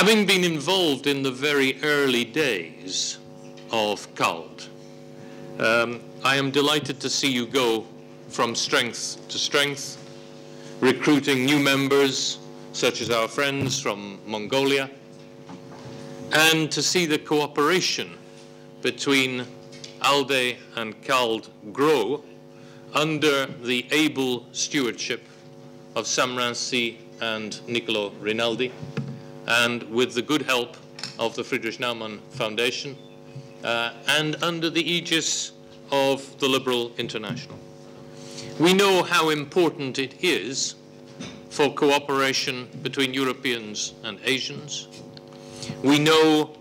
Having been involved in the very early days of CALD, I am delighted to see you go from strength to strength, recruiting new members, such as our friends from Mongolia, and to see the cooperation between ALDE and CALD grow under the able stewardship of Sam Rainsy and andNiccolo Rinaldi, and with the good help of the Friedrich Naumann Foundation, and under the aegis of the Liberal International. We know how important it is for cooperation between Europeans and Asians. We know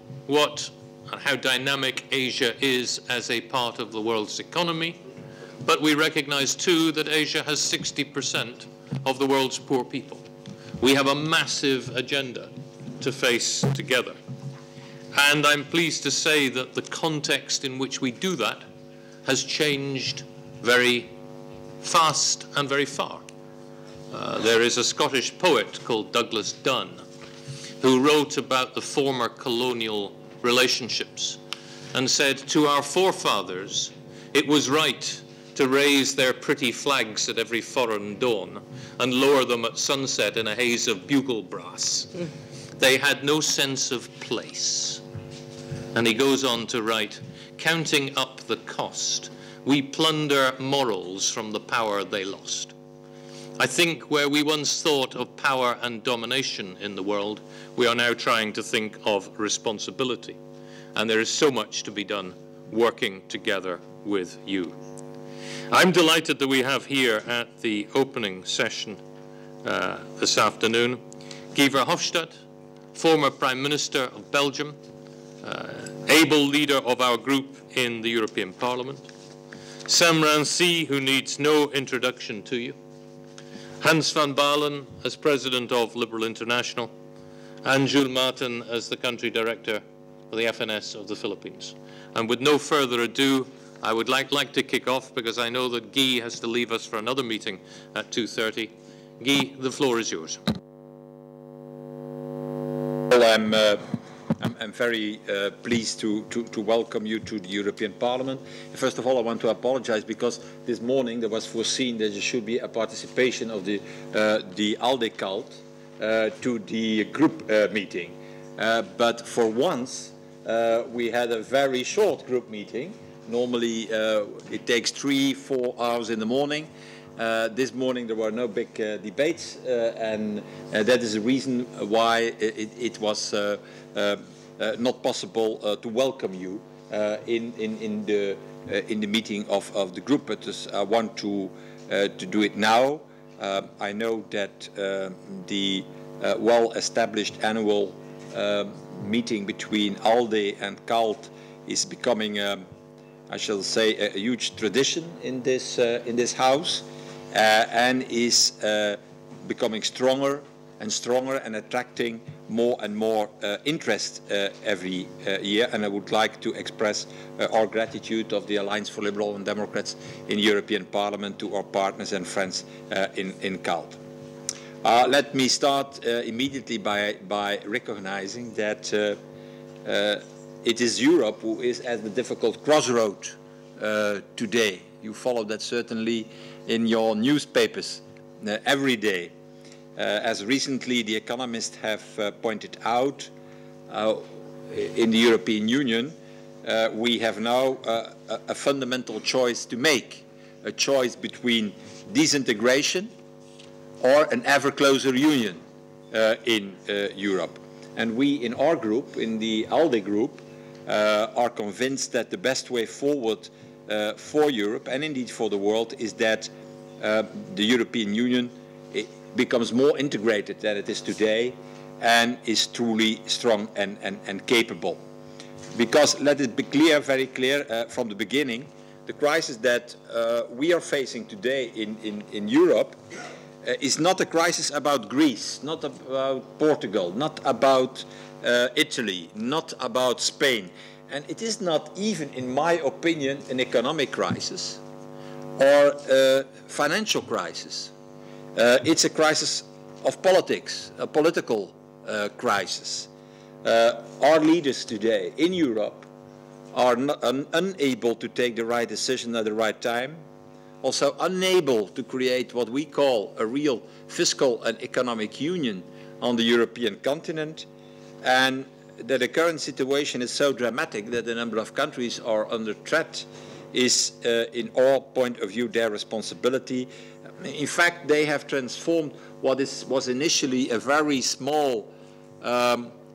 how dynamic Asia is as a part of the world's economy, but we recognize too that Asia has 60% of the world's poor people. We have a massive agenda to face together. And I'm pleased to say that the context in which we do that has changed very fast and very far. There is a Scottish poet called Douglas Dunn who wrote about the former colonial relationships and said, "To our forefathers, it was right to raise their pretty flags at every foreign dawn and lower them at sunset in a haze of bugle brass. They had no sense of place." And he goes on to write, "Counting up the cost, we plunder morals from the power they lost." I think where we once thought of power and domination in the world, we are now trying to think of responsibility. And there is so much to be done working together with you. I'm delighted that we have here at the opening session this afternoon Guy Verhofstadt, former Prime Minister of Belgium, able leader of our group in the European Parliament, Sam Rainsy, who needs no introduction to you, Hans van Baalen as President of Liberal International, and Jules Martin as the Country Director of the FNS of the Philippines. And with no further ado, I would like to kick off because I know that Guy has to leave us for another meeting at 2:30. Guy, the floor is yours. Well, I'm very pleased to welcome you to the European Parliament. First of all, I want to apologize because this morning there was foreseen that there should be a participation of the ALDE-CALD to the group meeting. But for once, we had a very short group meeting. Normally, it takes 3-4 hours in the morning. This morning there were no big debates, and that is the reason why it was not possible to welcome you in the meeting of the group. But I want to do it now. I know that the well-established annual meeting between ALDE and CALD is becoming, I shall say, a huge tradition in this house. And is becoming stronger and stronger and attracting more and more interest every year. And I would like to express our gratitude of the Alliance for Liberal and Democrats in the European Parliament to our partners and friends in CALD. Let me start immediately by recognizing that it is Europe who is at the difficult crossroad today. You follow that certainly in your newspapers every day. As recently the economists have pointed out, in the European Union, we have now a fundamental choice to make, a choice between disintegration or an ever closer union in Europe. And we in our group, in the ALDE group, are convinced that the best way forward for Europe and indeed for the world is that the European Union becomes more integrated than it is today and is truly strong and capable. Because let it be clear, very clear from the beginning, the crisis that we are facing today in Europe is not a crisis about Greece, not about Portugal, not about Italy, not about Spain. And it is not even, in my opinion, an economic crisis or a financial crisis. It's a crisis of politics, a political crisis. Our leaders today in Europe are unable to take the right decision at the right time, also unable to create what we call a real fiscal and economic union on the European continent, and that the current situation is so dramatic that the number of countries are under threat is, in our point of view, their responsibility. In fact, they have transformed what was initially a very small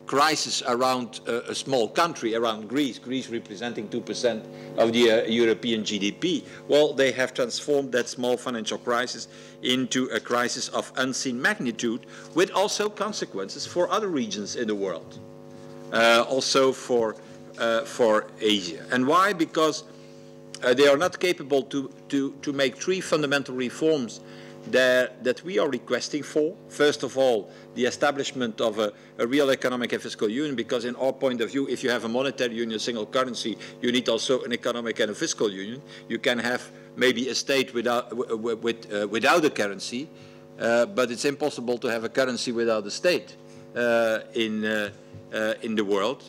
crisis around a small country, around Greece representing 2% of the European GDP. Well, they have transformed that small financial crisis into a crisis of unseen magnitude, with also consequences for other regions in the world, also for Asia. And why? Because they are not capable to make three fundamental reforms that we are requesting for. First of all, the establishment of a real economic and fiscal union, because in our point of view, if you have a monetary union, a single currency, you need also an economic and a fiscal union. You can have maybe a state without a currency, but it's impossible to have a currency without a state in the world.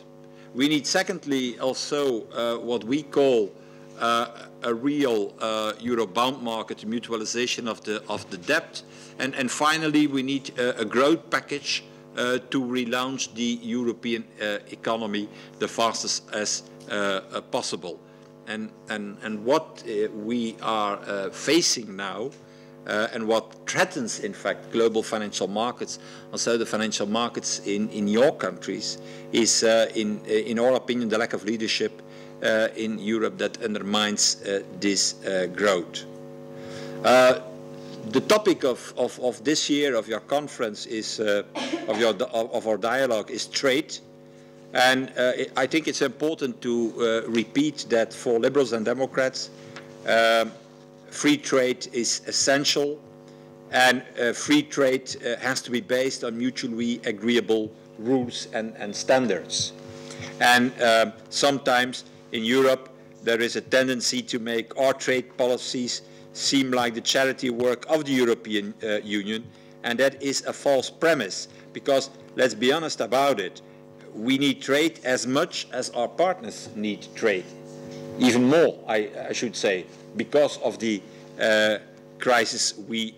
We need, secondly, also what we call a real euro bond market, mutualization of the debt, and finally we need a growth package to relaunch the European economy the fastest as possible. And what we are facing now, and what threatens, in fact, global financial markets, also the financial markets in your countries, is, in our opinion, the lack of leadership in Europe that undermines this growth. The topic of this year, of your conference, is of our dialogue, is trade, and I think it's important to repeat that for liberals and Democrats, free trade is essential, and free trade has to be based on mutually agreeable rules and standards. And sometimes in Europe there is a tendency to make our trade policies seem like the charity work of the European Union, and that is a false premise, because let's be honest about it, we need trade as much as our partners need trade, even more, I should say, because of the crisis we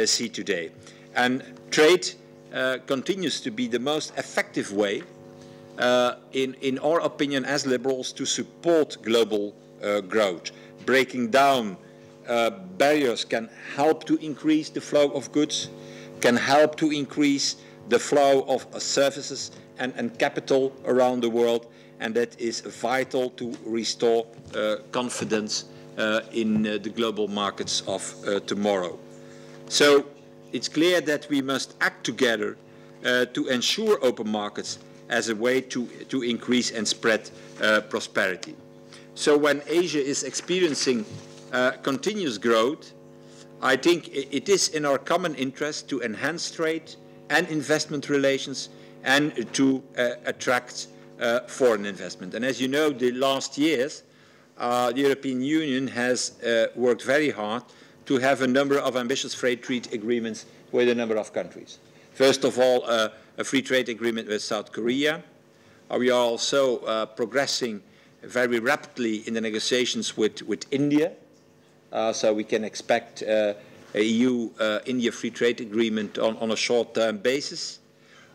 see today. And trade continues to be the most effective way, in our opinion as liberals, to support global growth. Breaking down barriers can help to increase the flow of goods, can help to increase the flow of services and capital around the world, and that is vital to restore confidence in the global markets of tomorrow. So it's clear that we must act together to ensure open markets as a way to increase and spread prosperity. So when Asia is experiencing continuous growth, I think it is in our common interest to enhance trade and investment relations and to attract foreign investment. And as you know, the last years, the European Union has worked very hard to have a number of ambitious free trade agreements with a number of countries. First of all, a free trade agreement with South Korea. We are also progressing very rapidly in the negotiations with India. So we can expect a EU-India free trade agreement on a short-term basis.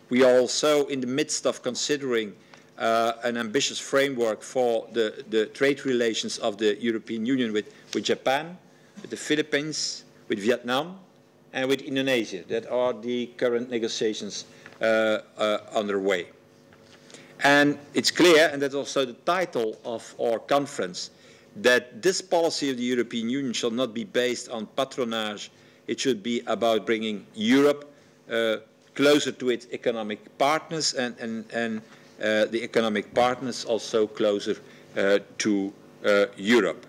We are also in the midst of considering an ambitious framework for the trade relations of the European Union with Japan, with the Philippines, with Vietnam, and with Indonesia. That are the current negotiations underway. And it's clear, and that's also the title of our conference, that this policy of the European Union shall not be based on patronage. It should be about bringing Europe closer to its economic partners, and the economic partners also closer to Europe.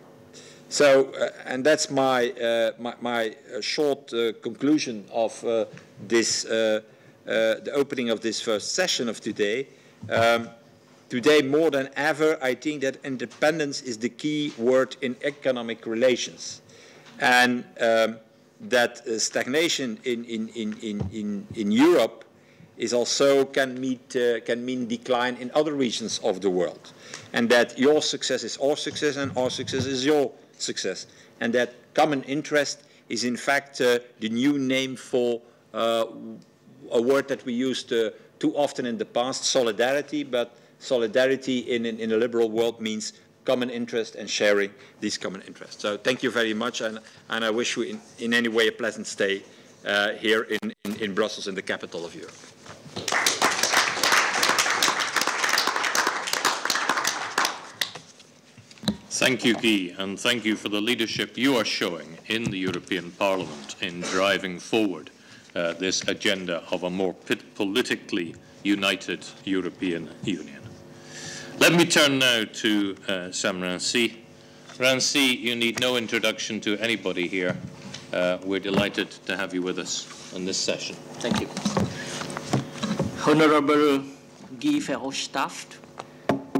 So, and that's my my short conclusion of this, the opening of this first session of today. Today, more than ever, I think that independence is the key word in economic relations, and that stagnation in Europe is also can mean decline in other regions of the world, and that your success is our success and our success is your success, and that common interest is in fact the new name for a word that we used too often in the past, solidarity, but solidarity in a liberal world means common interest and sharing these common interests. So thank you very much, and I wish you in any way a pleasant stay here in Brussels, in the capital of Europe. Thank you, Guy, and thank you for the leadership you are showing in the European Parliament in driving forward this agenda of a more politically united European Union. Let me turn now to Sam Rainsy. Rainsy, you need no introduction to anybody here. We're delighted to have you with us in this session. Thank you. Honorable Guy Verhofstadt,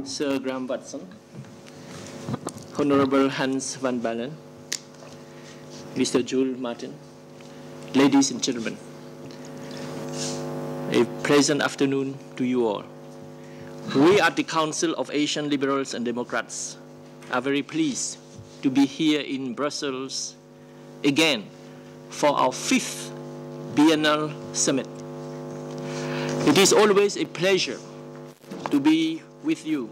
Sir Graham Watson, Honorable Hans van Baalen, Mr. Jules Martin, ladies and gentlemen, a pleasant afternoon to you all. We at the Council of Asian Liberals and Democrats are very pleased to be here in Brussels again for our 5th biennial summit. It is always a pleasure to be with you,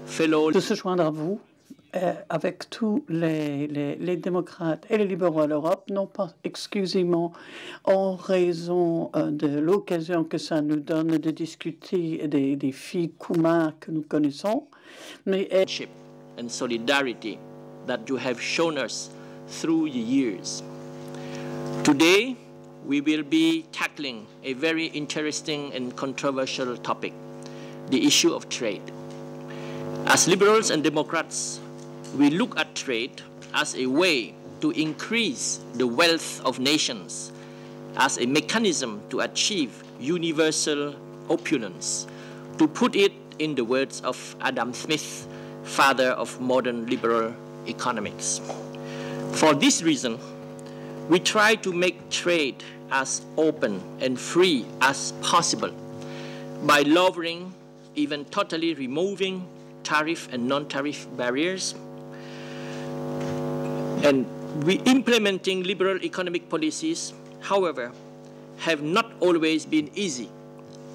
fellow. De se joindre à vous avec tous les démocrates et les libéraux à l'Europe, non pas exclusivement en raison de l'occasion que ça nous donne de discuter des défis communs que nous connaissons, mais and solidarity that you have shown us through the years. Today, we will be tackling a very interesting and controversial topic, the issue of trade. As liberals and democrats, we look at trade as a way to increase the wealth of nations, as a mechanism to achieve universal opulence. To put it in the words of Adam Smith, father of modern liberal economics. For this reason, we try to make trade as open and free as possible by lowering, even totally removing tariff and non-tariff barriers, and implementing liberal economic policies, however, have not always been easy,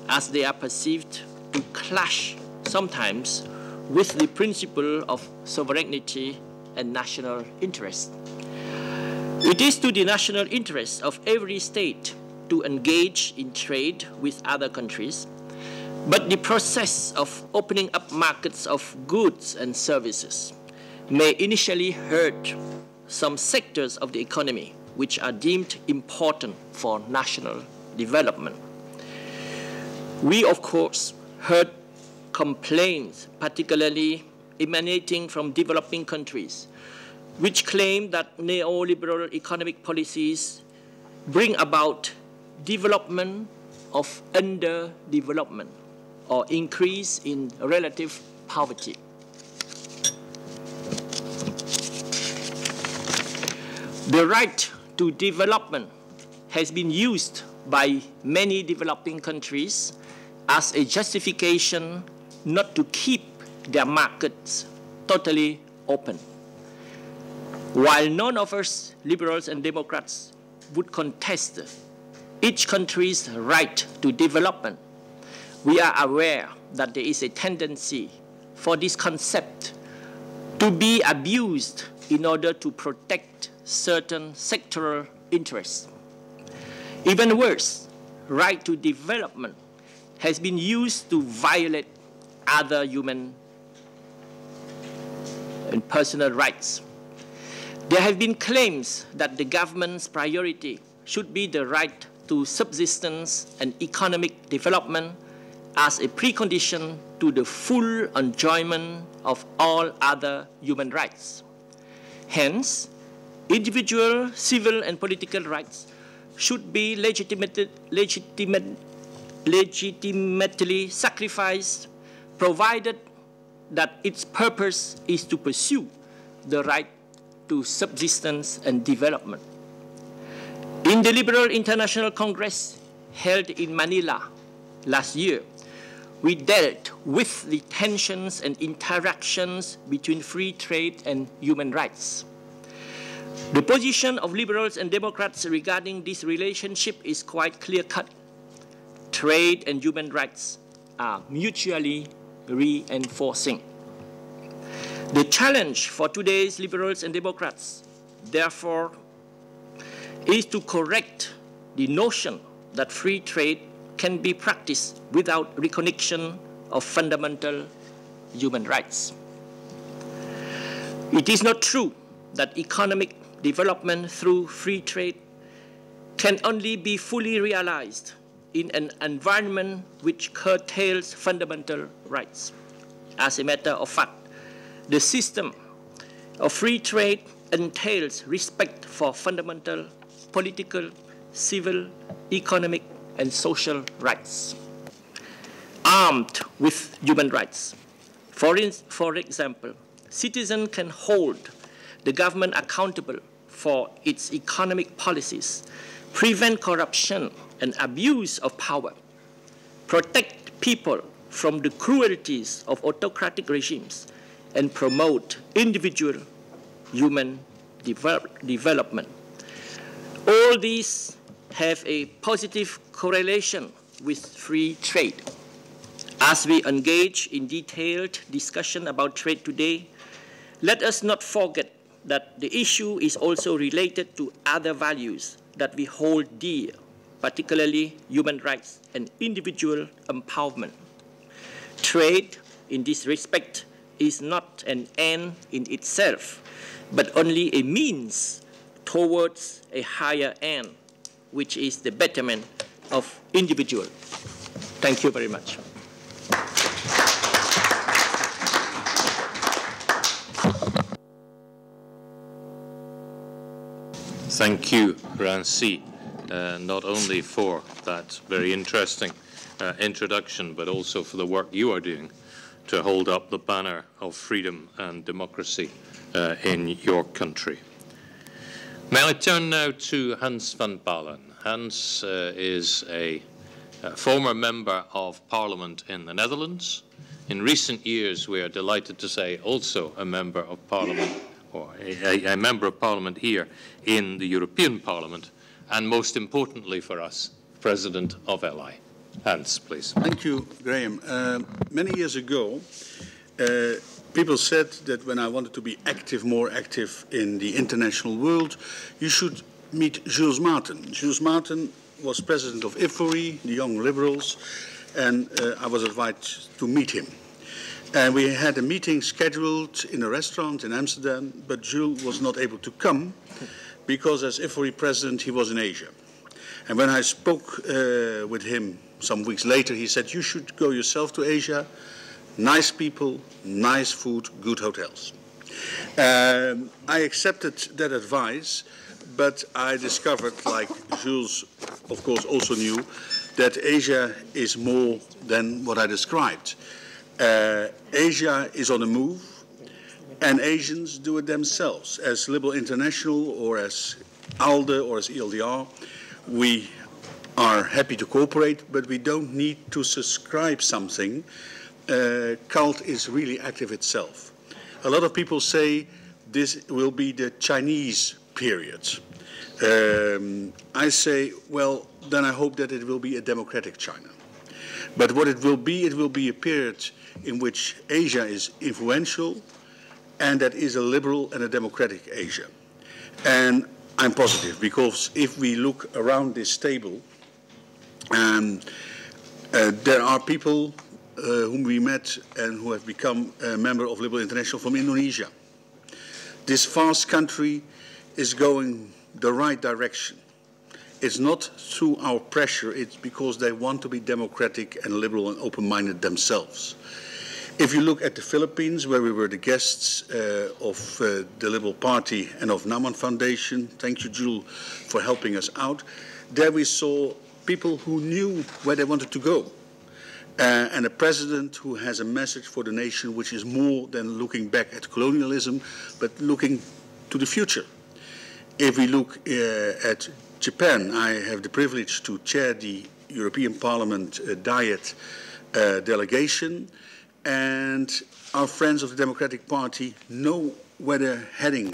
as they are perceived to clash sometimes with the principle of sovereignty and national interest. It is to the national interest of every state to engage in trade with other countries, but the process of opening up markets of goods and services may initially hurt some sectors of the economy which are deemed important for national development. We, of course, heard complaints, particularly emanating from developing countries, which claim that neoliberal economic policies bring about development of underdevelopment or increase in relative poverty. The right to development has been used by many developing countries as a justification not to keep their markets totally open. While none of us, liberals and democrats, would contest each country's right to development, we are aware that there is a tendency for this concept to be abused in order to protect certain sectoral interests. Even worse, right to development has been used to violate other human and personal rights. There have been claims that the government's priority should be the right to subsistence and economic development as a precondition to the full enjoyment of all other human rights. Hence, individual civil and political rights should be legitimately sacrificed, provided that its purpose is to pursue the right to subsistence and development. In the Liberal International Congress held in Manila last year, we dealt with the tensions and interactions between free trade and human rights. The position of liberals and Democrats regarding this relationship is quite clear-cut. Trade and human rights are mutually reinforcing. The challenge for today's liberals and Democrats, therefore, is to correct the notion that free trade can be practiced without recognition of fundamental human rights. It is not true that economic development through free trade can only be fully realized in an environment which curtails fundamental rights. As a matter of fact, the system of free trade entails respect for fundamental political, civil, economic, and social rights, armed with human rights. For example, citizens can hold the government accountable for its economic policies, prevent corruption and abuse of power, protect people from the cruelties of autocratic regimes, and promote individual human development. All these have a positive correlation with free trade. As we engage in detailed discussion about trade today, let us not forget that the issue is also related to other values that we hold dear, particularly human rights and individual empowerment. Trade, in this respect, is not an end in itself, but only a means towards a higher end, which is the betterment of individual. Thank you very much. Thank you, Rainsy, not only for that very interesting introduction, but also for the work you are doing to hold up the banner of freedom and democracy in your country. May I turn now to Hans van Baalen. Hans is a former member of Parliament in the Netherlands. In recent years, we are delighted to say also a member of Parliament, or a member of Parliament here in the European Parliament, and most importantly for us, President of LI. Hans, please. Thank you, Graham. Many years ago, people said that when I wanted to be active, more active in the international world, you should meet Jules Maaten. Jules Maaten was president of IFORI, the Young Liberals, and I was invited to meet him. And we had a meeting scheduled in a restaurant in Amsterdam, but Jules was not able to come because as IFORI president, he was in Asia. And when I spoke with him some weeks later, he said, you should go yourself to Asia. Nice people, nice food, good hotels. I accepted that advice, but I discovered, like Jules, of course, also knew, that Asia is more than what I described. Asia is on the move, and Asians do it themselves. As Liberal International, or as ALDE, or as ELDR, we are happy to cooperate, but we don't need to subscribe something. CALD is really active itself. A lot of people say this will be the Chinese period. I say, well, then I hope that it will be a democratic China. But what it will be a period in which Asia is influential, and that is a liberal and a democratic Asia. And I'm positive, because if we look around this table, there are people whom we met and who have become a member of Liberal International from Indonesia. This vast country is going the right direction. It's not through our pressure, it's because they want to be democratic and liberal and open-minded themselves. If you look at the Philippines, where we were the guests of the Liberal Party and of Naman Foundation, thank you, Jules, for helping us out, there we saw people who knew where they wanted to go. And a president who has a message for the nation which is more than looking back at colonialism, but looking to the future. If we look at Japan, I have the privilege to chair the European Parliament Diet delegation, and our friends of the Democratic Party know where they're heading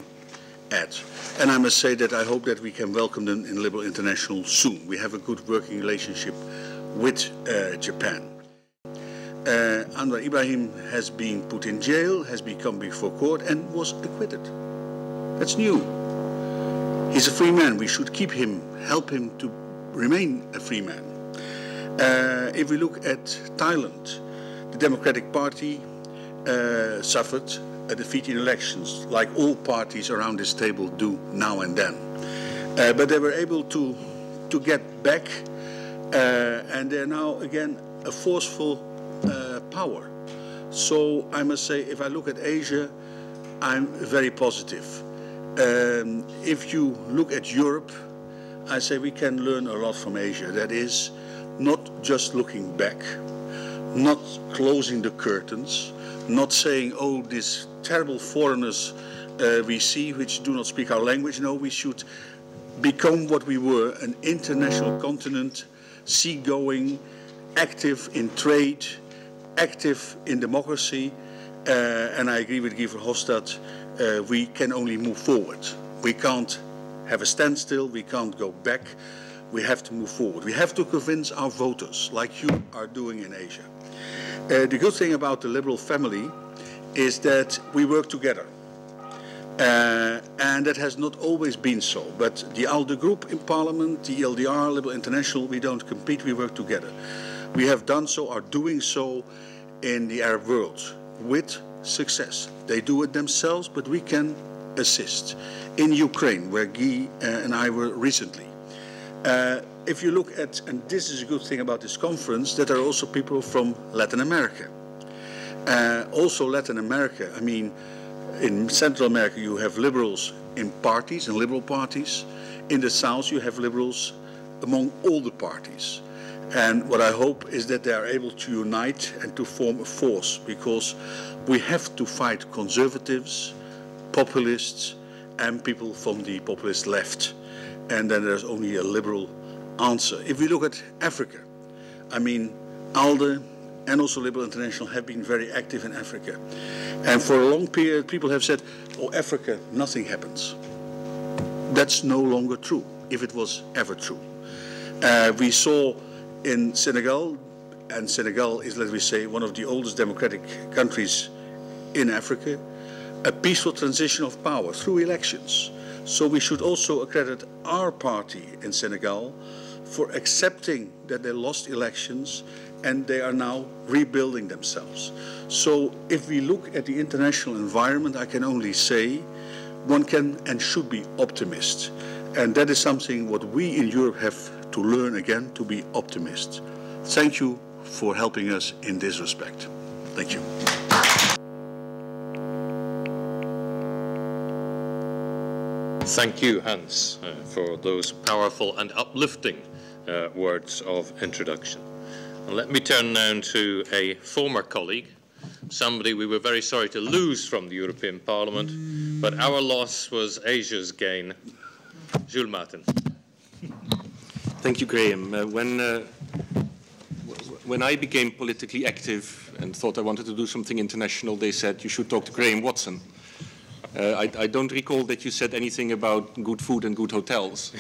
at. And I must say that I hope that we can welcome them in Liberal International soon. We have a good working relationship with Japan. Anwar Ibrahim has been put in jail, has come before court and was acquitted. That's new. He's a free man. We should keep him, help him to remain a free man. If we look at Thailand, the Democratic Party suffered a defeat in elections, like all parties around this table do now and then. But they were able to get back, and they're now again a forceful power. So I must say, if I look at Asia, I'm very positive. If you look at Europe, I say we can learn a lot from Asia. That is, not just looking back, not closing the curtains, not saying, oh, these terrible foreigners we see which do not speak our language. No, we should become what we were, an international continent, seagoing, active in trade, active in democracy, and I agree with Guy Verhofstadt, we can only move forward. We can't have a standstill, we can't go back, we have to move forward. We have to convince our voters, like you are doing in Asia. The good thing about the Liberal family is that we work together. And that has not always been so. But the ALDE group in Parliament, the ELDR, Liberal International, we don't compete, we work together. We have done so, are doing so in the Arab world with success. They do it themselves, but we can assist. In Ukraine, where Guy and I were recently. If you look at, and this is a good thing about this conference, that there are also people from Latin America. Also Latin America, I mean, in Central America you have liberals in parties, in liberal parties. In the South you have liberals among all the parties. And what I hope is that they are able to unite and to form a force, because we have to fight conservatives, populists, and people from the populist left. And then there's only a liberal answer. If we look at Africa, I mean, ALDE and also Liberal International have been very active in Africa. And for a long period, people have said, oh, Africa, nothing happens. That's no longer true, if it was ever true. We saw in Senegal, and Senegal is, let me say, one of the oldest democratic countries in Africa, a peaceful transition of power through elections. So we should also accredit our party in Senegal for accepting that they lost elections and they are now rebuilding themselves. So if we look at the international environment, I can only say one can and should be optimist. And that is something what we in Europe have to learn again, to be optimists. Thank you for helping us in this respect. Thank you. Thank you, Hans, for those powerful and uplifting words of introduction. And let me turn now to a former colleague, somebody we were very sorry to lose from the European Parliament, but our loss was Asia's gain. Jules Martin. Thank you, Graham. When I became politically active and thought I wanted to do something international, they said you should talk to Graham Watson. I don't recall that you said anything about good food and good hotels.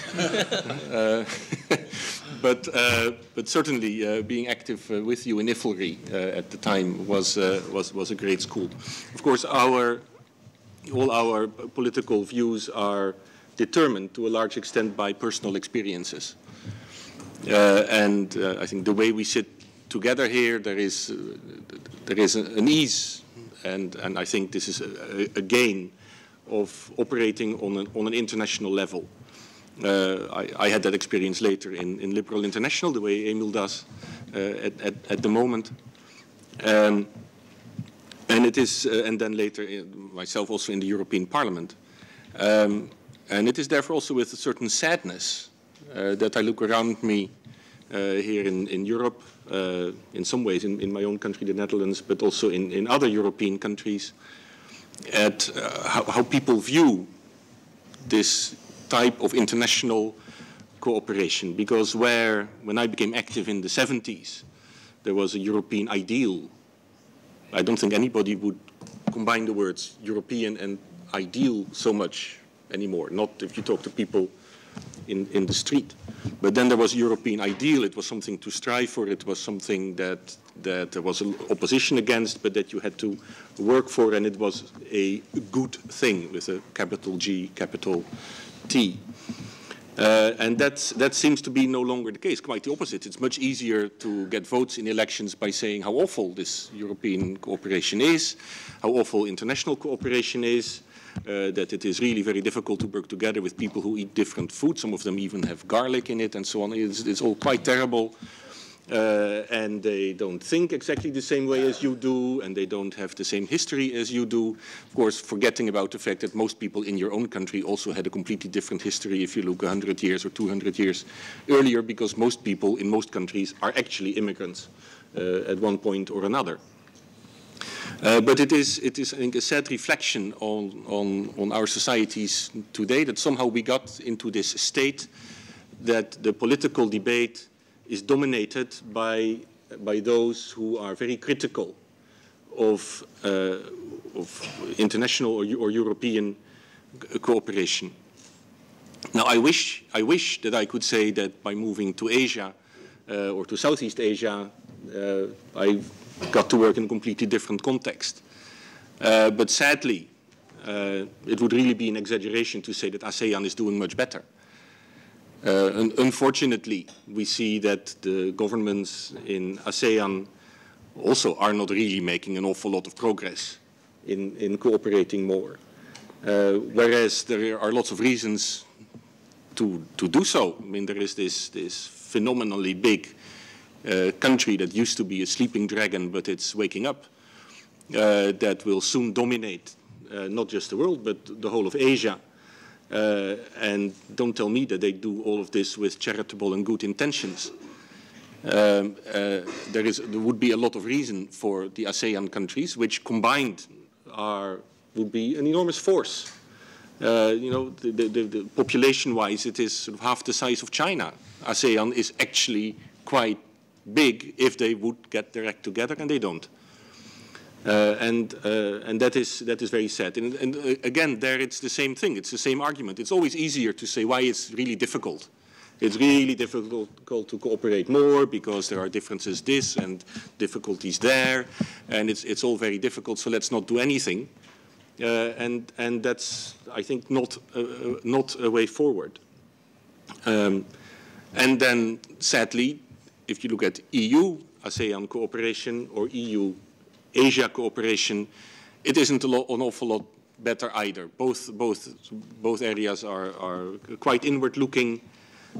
But certainly being active with you in Ifilry at the time was a great school. Of course, all our political views are determined to a large extent by personal experiences. And I think the way we sit together here, there is an ease, and I think this is a gain of operating on an international level. I had that experience later in Liberal International, the way Emil does at the moment. And it is, and then later myself also in the European Parliament. And it is therefore also with a certain sadness that I look around me here in Europe, in some ways in my own country, the Netherlands, but also in other European countries, at how people view this type of international cooperation, because when I became active in the 70s, there was a European ideal. I don't think anybody would combine the words European and ideal so much anymore, not if you talk to people in the street. But then there was a European ideal. It was something to strive for. It was something that there was an opposition against, but that you had to work for, and it was a good thing with a capital G, capital T. And that seems to be no longer the case. Quite the opposite. It's much easier to get votes in elections by saying how awful this European cooperation is, how awful international cooperation is, that it is really very difficult to work together with people who eat different food. Some of them even have garlic in it and so on. It's all quite terrible. And they don't think exactly the same way as you do, and they don't have the same history as you do. Of course, forgetting about the fact that most people in your own country also had a completely different history if you look 100 years or 200 years earlier, because most people in most countries are actually immigrants at one point or another. But it is, I think, a sad reflection on our societies today that somehow we got into this state that the political debate is dominated by those who are very critical of international or European cooperation. Now, I wish that I could say that by moving to Asia or to Southeast Asia, I got to work in a completely different context. But sadly, it would really be an exaggeration to say that ASEAN is doing much better. Unfortunately, we see that the governments in ASEAN also are not really making an awful lot of progress in cooperating more. Whereas there are lots of reasons to do so. I mean, there is this phenomenally big country that used to be a sleeping dragon, but it's waking up, that will soon dominate not just the world, but the whole of Asia. And don't tell me that they do all of this with charitable and good intentions. There would be a lot of reason for the ASEAN countries, which combined would be an enormous force. You know, the population-wise, it is sort of half the size of China. ASEAN is actually quite big if they would get their act together, and they don't. And that is very sad. And again, there it's the same thing. It's the same argument. It's always easier to say why it's really difficult. It's really difficult to cooperate more because there are differences this and difficulties there, and it's all very difficult. So let's not do anything. And that's, I think, not a way forward. And then, sadly, if you look at EU-ASEAN cooperation or EU-Asia cooperation, it isn't an awful lot better either. Both areas are quite inward-looking,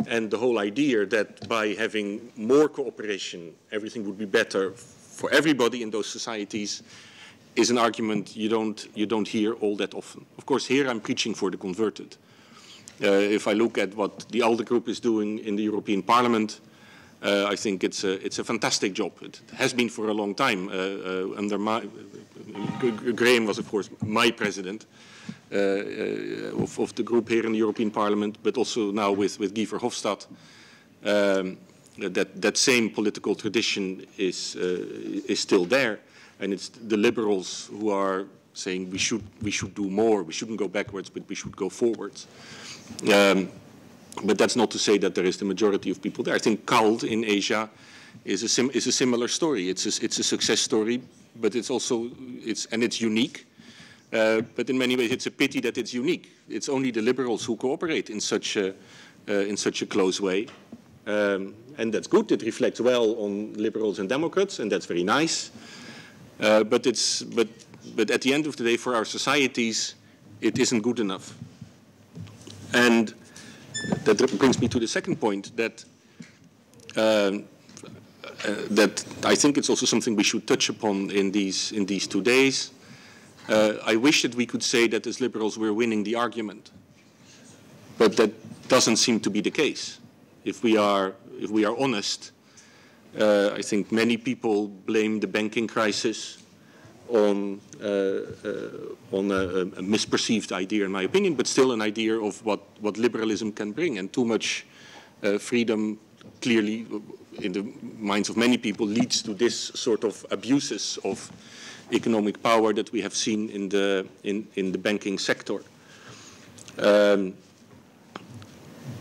and the whole idea that by having more cooperation, everything would be better for everybody in those societies is an argument you don't hear all that often. Of course, here I'm preaching for the converted. If I look at what the ALDE group is doing in the European Parliament, I think it's a fantastic job. It has been for a long time. Under Graham was, of course, my president of the group here in the European Parliament, but also now with Guy Verhofstadt. That same political tradition is still there, and it's the liberals who are saying we should do more. We shouldn't go backwards, but we should go forwards. But that's not to say that there is the majority of people there. I think CALD in Asia is a similar story. It's a success story, but it's unique. But in many ways, it's a pity that it's unique. It's only the liberals who cooperate in such a close way, and that's good. It reflects well on liberals and Democrats, and that's very nice. But at the end of the day, for our societies, it isn't good enough. And that brings me to the second point, that I think it's also something we should touch upon in these 2 days. I wish that we could say that as liberals we're winning the argument, but that doesn't seem to be the case. If we are honest, I think many people blame the banking crisis on a misperceived idea, in my opinion, but still an idea of what liberalism can bring, and too much freedom clearly, in the minds of many people, leads to this sort of abuses of economic power that we have seen in the banking sector.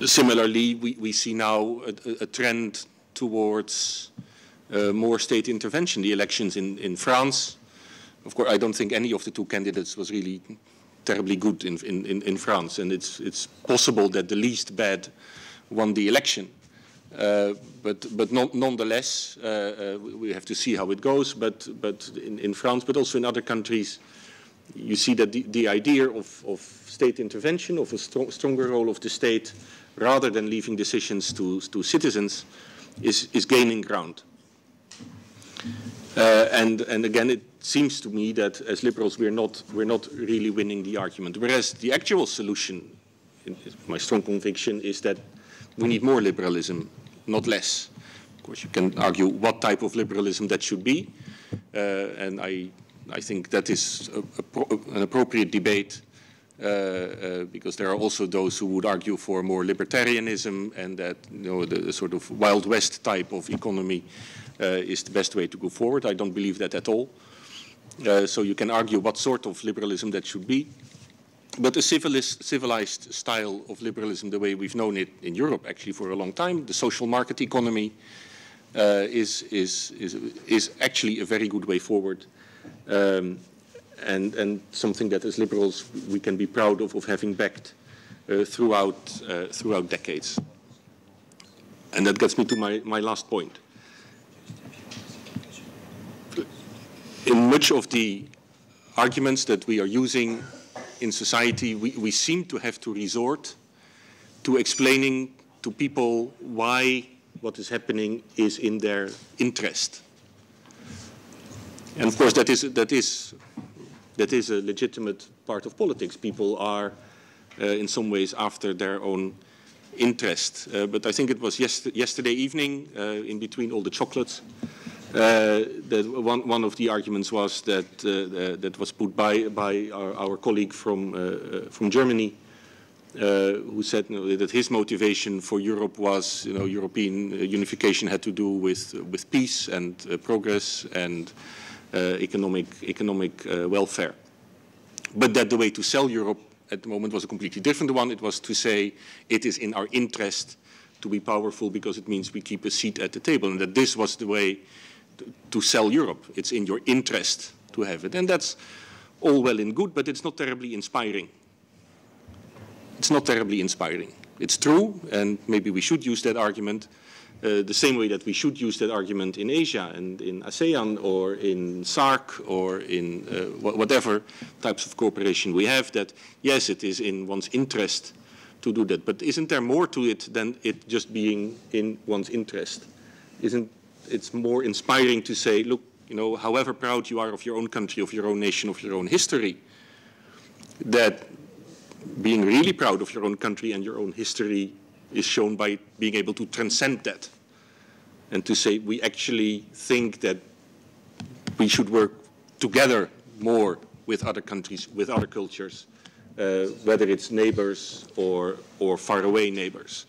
Similarly, we see now a trend towards more state intervention. The elections in France, of course, I don't think any of the two candidates was really terribly good in France, and it's possible that the least bad won the election. But nonetheless, we have to see how it goes. But in France, but also in other countries, you see that the idea of state intervention, of a stronger role of the state, rather than leaving decisions to citizens, is gaining ground. And again, it seems to me that as liberals we're not really winning the argument. Whereas the actual solution, my strong conviction, is that we need more liberalism, not less. Of course, you can argue what type of liberalism that should be, and I think that is an appropriate debate, because there are also those who would argue for more libertarianism, and that the sort of Wild West type of economy is the best way to go forward. I don't believe that at all. So you can argue what sort of liberalism that should be. But a civilized style of liberalism, the way we've known it in Europe actually for a long time, the social market economy, is actually a very good way forward, and something that as liberals we can be proud of having backed throughout decades. And that gets me to my last point. In much of the arguments that we are using in society, we seem to have to resort to explaining to people why what is happening is in their interest. And of course, that is a legitimate part of politics. People are, in some ways, after their own interest. But I think it was yesterday evening, in between all the chocolates, that one of the arguments was that that was put by our colleague from Germany, who said that his motivation for Europe was, European unification had to do with peace and progress and economic welfare, but that the way to sell Europe at the moment was a completely different one. It was to say it is in our interest to be powerful because it means we keep a seat at the table, and that this was the way to sell Europe. It's in your interest to have it. And that's all well and good, but it's not terribly inspiring. It's not terribly inspiring. It's true, and maybe we should use that argument the same way that we should use that argument in Asia and in ASEAN or in SAARC or in whatever types of cooperation we have, that yes, it is in one's interest to do that. But isn't there more to it than it just being in one's interest? It's more inspiring to say, look, however proud you are of your own country, of your own nation, of your own history, that being really proud of your own country and your own history is shown by being able to transcend that and to say we actually think that we should work together more with other countries, with other cultures, whether it's neighbors or faraway neighbors.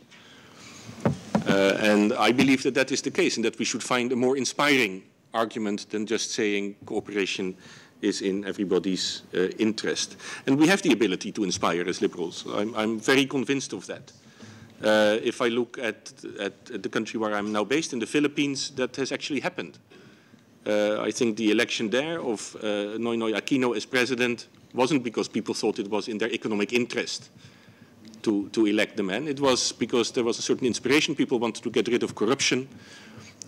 And I believe that that is the case, and that we should find a more inspiring argument than just saying cooperation is in everybody's interest. And we have the ability to inspire as liberals. I'm very convinced of that. If I look at the country where I'm now based, in the Philippines, that has actually happened. I think the election there of Noynoy Aquino as president wasn't because people thought it was in their economic interest to elect the man. It was because there was a certain inspiration. People wanted to get rid of corruption,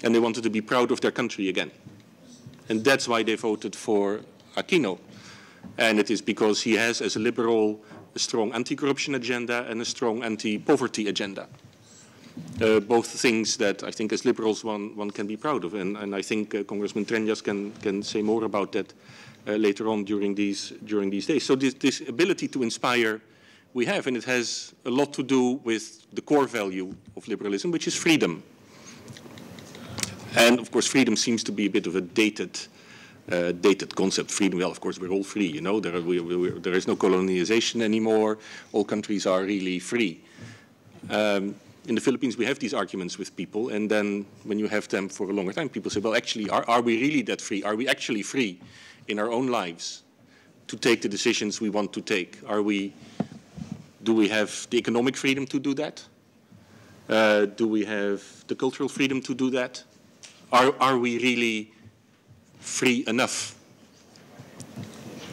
and they wanted to be proud of their country again. And that's why they voted for Aquino. And it is because he has, as a liberal, a strong anti-corruption agenda and a strong anti-poverty agenda. Both things that I think as liberals one can be proud of. And I think Congressman Treñas can say more about that later on during these days. So this ability to inspire we have, and it has a lot to do with the core value of liberalism, which is freedom. And of course, freedom seems to be a bit of a dated concept. Freedom, well, of course, we're all free, there is no colonization anymore. All countries are really free. in the Philippines, we have these arguments with people, and then when you have them for a longer time, people say, well, actually, are we really that free? Are we actually free in our own lives to take the decisions we want to take? Do we have the economic freedom to do that? Do we have the cultural freedom to do that? Are we really free enough?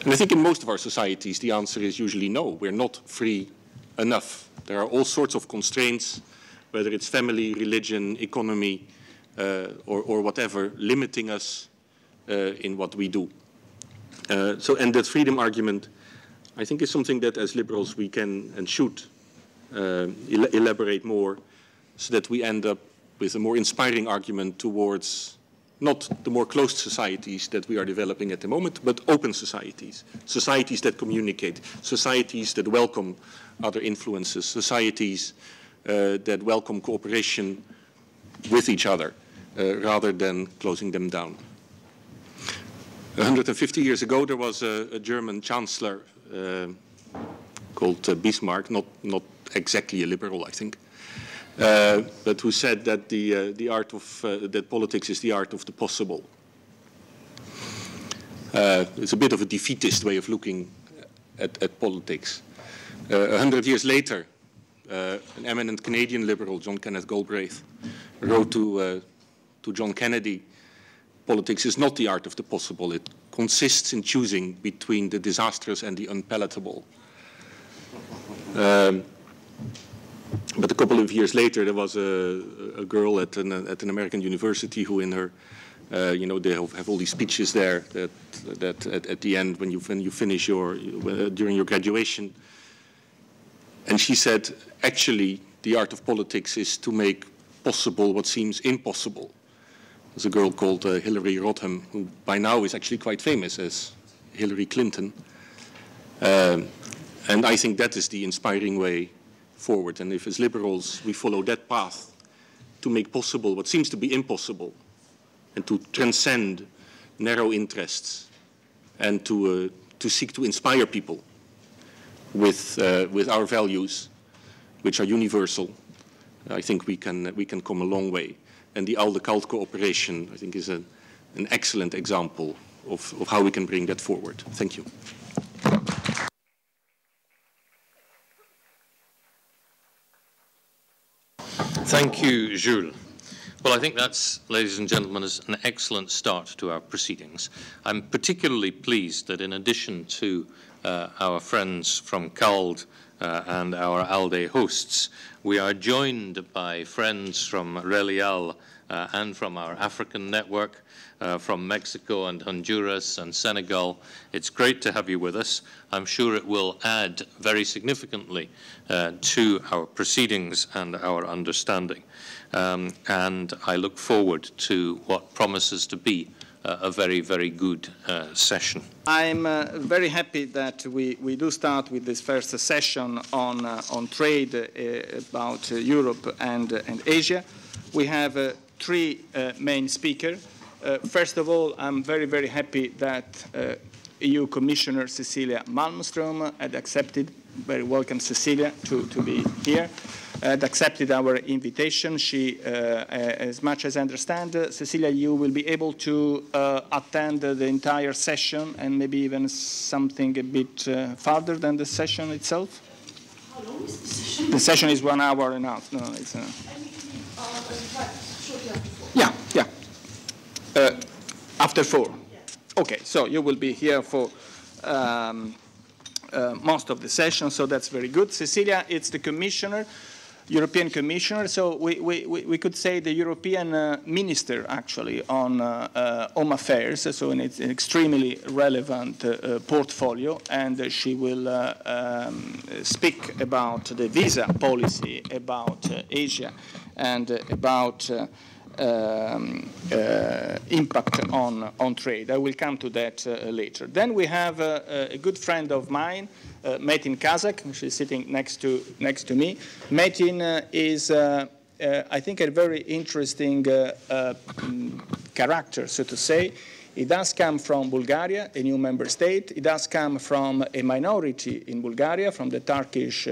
And I think in most of our societies, the answer is usually no, we're not free enough. There are all sorts of constraints, whether it's family, religion, economy, or whatever, limiting us in what we do. And that freedom argument, I think, is something that as liberals we can and should elaborate more, so that we end up with a more inspiring argument towards not the more closed societies that we are developing at the moment, but open societies, societies that communicate, societies that welcome other influences, societies that welcome cooperation with each other, rather than closing them down. 150 years ago, there was a German chancellor called Bismarck, not exactly a liberal, I think, but who said that that politics is the art of the possible. It's a bit of a defeatist way of looking at politics. 100 years later, an eminent Canadian liberal, John Kenneth Galbraith, wrote to John Kennedy, politics is not the art of the possible. It consists in choosing between the disastrous and the unpalatable. But a couple of years later, there was a girl at an American university who, in her, they have all these speeches there that at the end, when you finish during your graduation, and she said, actually, the art of politics is to make possible what seems impossible. There's a girl called Hillary Rodham, who by now is actually quite famous as Hillary Clinton. And I think that is the inspiring way forward. And if as liberals we follow that path to make possible what seems to be impossible, and to transcend narrow interests, and to seek to inspire people with our values, which are universal, I think we can come a long way. And the ALDE-CALD cooperation, I think, is an excellent example of how we can bring that forward. Thank you. Thank you, Jules. Well, I think that's, ladies and gentlemen, is an excellent start to our proceedings. I'm particularly pleased that in addition to our friends from CALD and our ALDE hosts, we are joined by friends from Relial and from our African network, from Mexico and Honduras and Senegal. It's great to have you with us. I'm sure it will add very significantly to our proceedings and our understanding. And I look forward to what promises to be a very, very good session. I'm very happy that we do start with this first session on trade about Europe and Asia. We have three main speakers. First of all, I'm very, very happy that EU Commissioner Cecilia Malmstrom had accepted, very welcome Cecilia, to be here, had accepted our invitation. She, as much as I understand, Cecilia, you will be able to attend the entire session and maybe even something a bit farther than the session itself? How long is the session? The session is 1 hour and a half. No, it's yeah. After 4. Yeah. Okay, so you will be here for most of the session, so that's very good. Cecilia, it's the commissioner, European Commissioner, so we could say the European Minister, actually, on Home Affairs, so it's an extremely relevant portfolio, and she will speak about the visa policy, about Asia, and about impact on trade. I will come to that later. Then we have a good friend of mine, Metin Kazak. She's sitting next to me. Metin is, I think, a very interesting character, so to say. It does come from Bulgaria, a new member state. It does come from a minority in Bulgaria, from the Turkish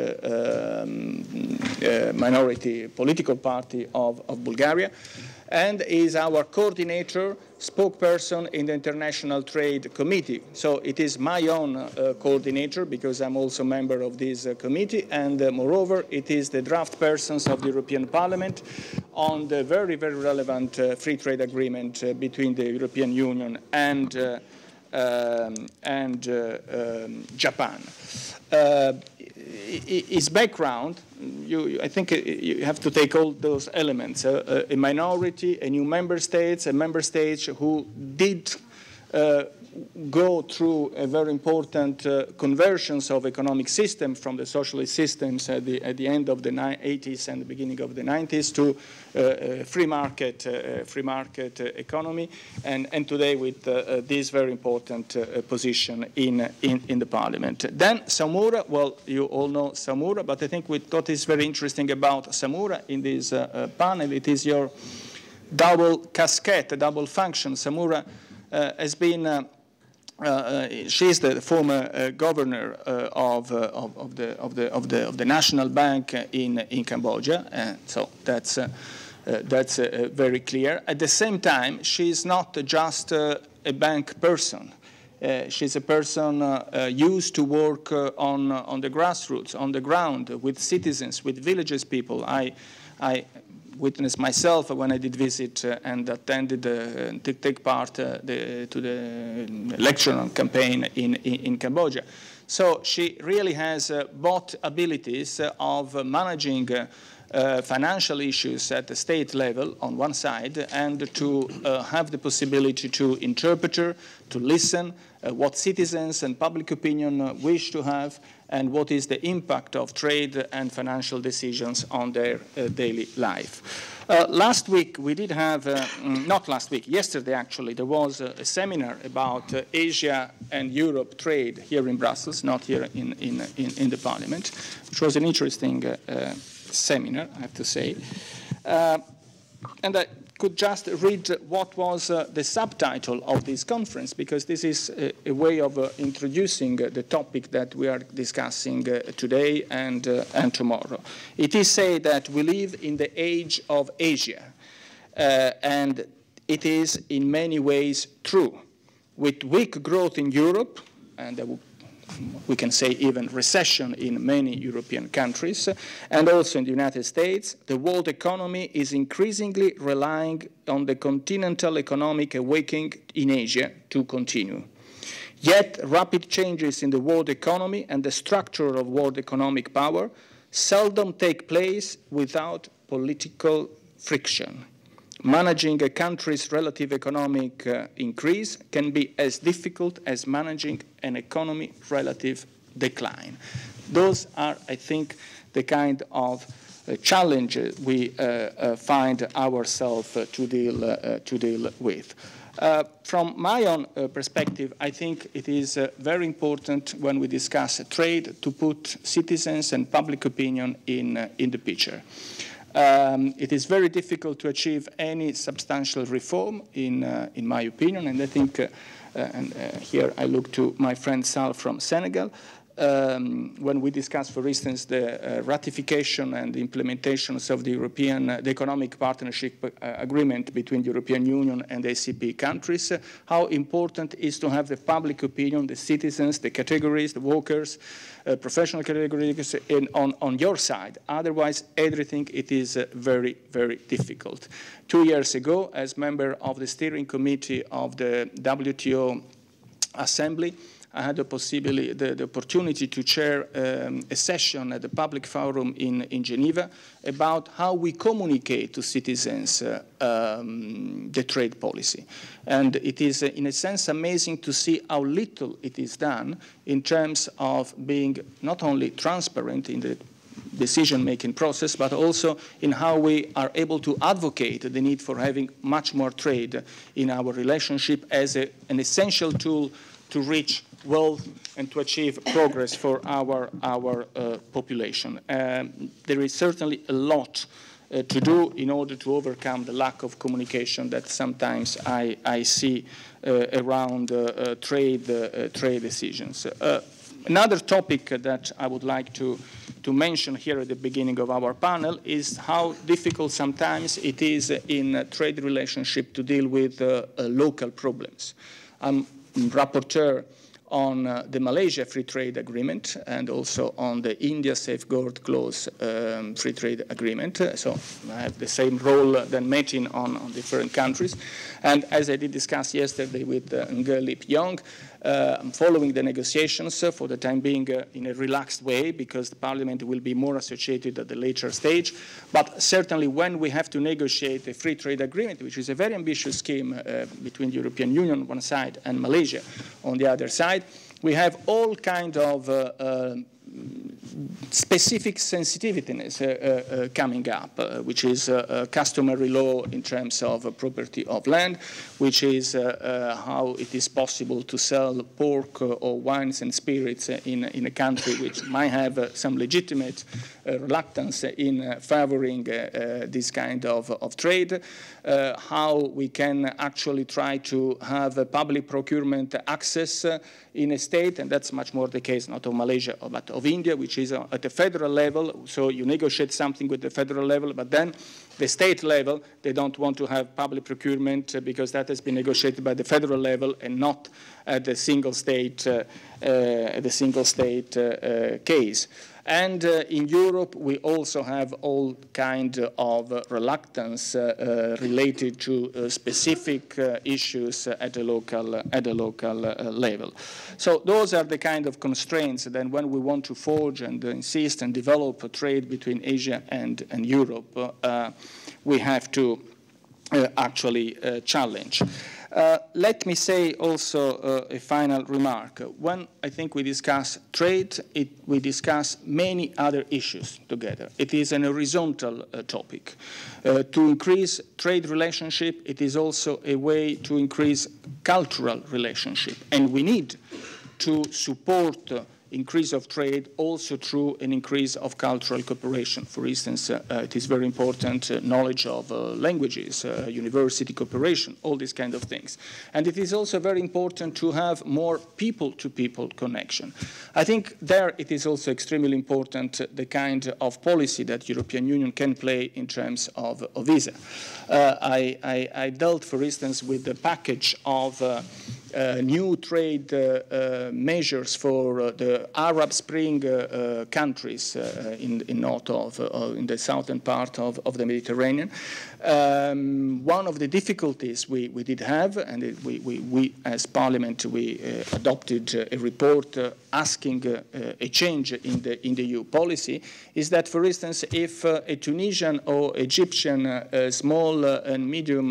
minority political party of Bulgaria, and is our coordinator, spokesperson in the International Trade Committee. So it is my own coordinator, because I'm also a member of this committee, and moreover, it is the draft persons of the European Parliament on the very, very relevant free trade agreement between the European Union and Japan. His background, I think you have to take all those elements, a minority, a new member states, a member state who did go through a very important conversions of economic system from the socialist systems at the end of the 80s and the beginning of the 90s to free market economy, and today with this very important position in the parliament. Then Samura, well, you all know Samura, but I think what is very interesting about Samura in this panel, it is your double casquette, double function. Samura has been she's the former governor of the National Bank in Cambodia, and so that's very clear. At the same time, she's not just a bank person. She's a person used to work on the grassroots, on the ground, with citizens, with villages people. I witnessed myself when I did visit and attended, take part to the election campaign in Cambodia. So she really has both abilities of managing financial issues at the state level on one side, and to have the possibility to interpret, to listen what citizens and public opinion wish to have, and what is the impact of trade and financial decisions on their daily life. Last week we did have, not last week, yesterday actually, there was a seminar about Asia and Europe trade here in Brussels, not here in the Parliament, which was an interesting seminar, I have to say. And I could just read what was the subtitle of this conference, because this is a way of introducing the topic that we are discussing today and tomorrow. It is said that we live in the age of Asia, and it is in many ways true. With weak growth in Europe, and we can say even recession in many European countries, and also in the United States, the world economy is increasingly relying on the continental economic awakening in Asia to continue. Yet, rapid changes in the world economy and the structure of world economic power seldom take place without political friction. Managing a country's relative economic increase can be as difficult as managing an economy relative decline. Those are, I think, the kind of challenges we find ourselves to deal with. From my own perspective, I think it is very important when we discuss trade to put citizens and public opinion in the picture. It is very difficult to achieve any substantial reform, in my opinion, and I think, here I look to my friend Sal from Senegal, when we discuss, for instance, the ratification and the implementations of the Economic Partnership Agreement between the European Union and the ACP countries, how important it is to have the public opinion, the citizens, the categories, the workers, professional categories on your side. Otherwise, everything it is very, very difficult. 2 years ago, as member of the steering committee of the WTO Assembly, I had the opportunity to chair a session at the public forum in Geneva about how we communicate to citizens the trade policy. And it is, in a sense, amazing to see how little it is done in terms of being not only transparent in the decision-making process, but also in how we are able to advocate the need for having much more trade in our relationship as an essential tool to reach wealth and to achieve progress for our population. There is certainly a lot to do in order to overcome the lack of communication that sometimes I see around trade decisions. Another topic that I would like to mention here at the beginning of our panel is how difficult sometimes it is in trade relationship to deal with local problems. I'm rapporteur on the Malaysia Free Trade Agreement and also on the India Safeguard Clause Free Trade Agreement. So I have the same role than Metin on different countries. And as I did discuss yesterday with Aung, I'm following the negotiations for the time being in a relaxed way because the Parliament will be more associated at the later stage. But certainly when we have to negotiate a free trade agreement, which is a very ambitious scheme between the European Union on one side and Malaysia on the other side, we have all kinds of specific sensitivities coming up, which is customary law in terms of property of land, which is how it is possible to sell pork or wines and spirits in a country which might have some legitimate reluctance in favoring this kind of trade, how we can actually try to have a public procurement access in a state, and that's much more the case not of Malaysia but of India, which is at the federal level. So you negotiate something with the federal level, but then the state level, they don't want to have public procurement because that has been negotiated by the federal level and not at the single state, case. And in Europe, we also have all kind of reluctance related to specific issues at a local level. So those are the kind of constraints that when we want to forge and insist and develop a trade between Asia and Europe, we have to actually challenge. Let me say also a final remark. When I think we discuss trade, we discuss many other issues together. It is an horizontal topic. To increase trade relationship, it is also a way to increase cultural relationship. And we need to support increase of trade also through an increase of cultural cooperation. For instance, it is very important knowledge of languages, university cooperation, all these kind of things. And it is also very important to have more people-to-people connection. I think there it is also extremely important the kind of policy that European Union can play in terms of visa. I dealt, for instance, with the package of new trade measures for the Arab Spring countries in the southern part of the Mediterranean. One of the difficulties we did have, and we as Parliament, we adopted a report asking a change in the EU policy, is that, for instance, if a Tunisian or Egyptian small and medium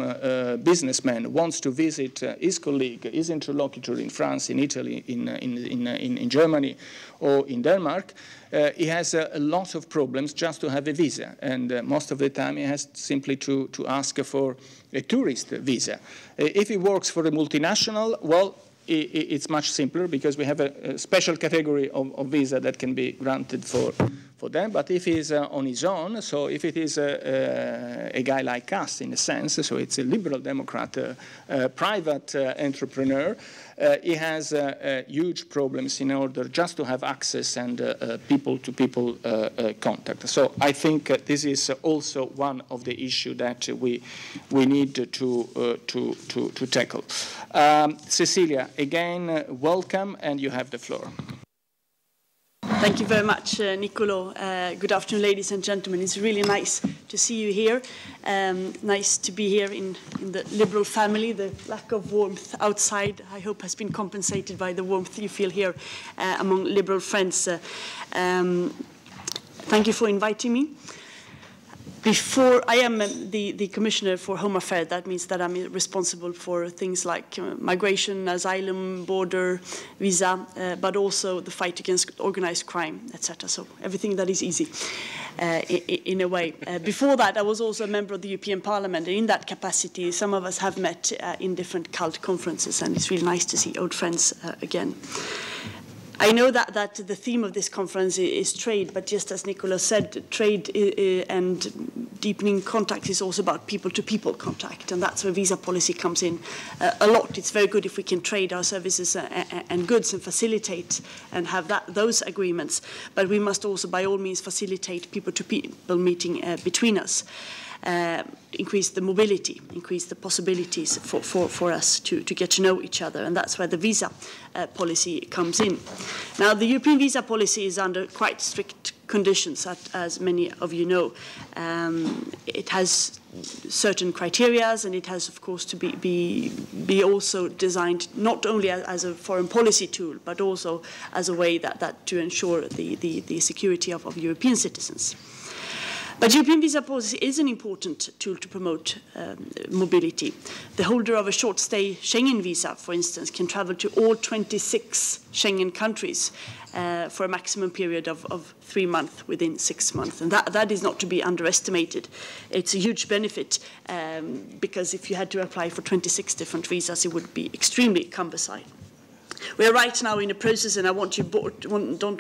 businessman wants to visit his colleague, his interlocutor in France, in Italy, in Germany, or in Denmark, he has a lot of problems just to have a visa, and most of the time he has simply to ask for a tourist visa. If he works for a multinational, well, it's much simpler because we have a special category of visa that can be granted for them. But if he's on his own, so if it is a guy like us in a sense, so it's a liberal democrat, private entrepreneur, he has huge problems in order just to have access and people-to-people contact. So I think this is also one of the issues that we need to tackle. Cecilia, again, welcome, and you have the floor. Thank you very much, Niccolo. Good afternoon, ladies and gentlemen. It's really nice to see you here. Nice to be here in the Liberal family. The lack of warmth outside, I hope, has been compensated by the warmth you feel here among Liberal friends. Thank you for inviting me. Before I am the Commissioner for Home Affairs, that means that I'm responsible for things like migration, asylum, border, visa, but also the fight against organized crime, etc. So everything that is easy, in a way. Before that, I was also a member of the European Parliament, and in that capacity, some of us have met in different CALD conferences, and it's really nice to see old friends again. I know that the theme of this conference is trade, but just as Niccolo said, trade and deepening contact is also about people-to-people contact, and that's where visa policy comes in a lot. It's very good if we can trade our services and goods and facilitate and have those agreements, but we must also by all means facilitate people-to-people meeting between us. Increase the mobility, increase the possibilities for us to get to know each other, and that's where the visa policy comes in. Now, the European visa policy is under quite strict conditions, as many of you know. It has certain criteria, and it has, of course, to be also designed not only as a foreign policy tool, but also as a way that to ensure the security of European citizens. But European visa policy is an important tool to promote mobility. The holder of a short-stay Schengen visa, for instance, can travel to all 26 Schengen countries for a maximum period of 3 months within 6 months. And that is not to be underestimated. It's a huge benefit because if you had to apply for 26 different visas, it would be extremely cumbersome. We are right now in a process, and I don't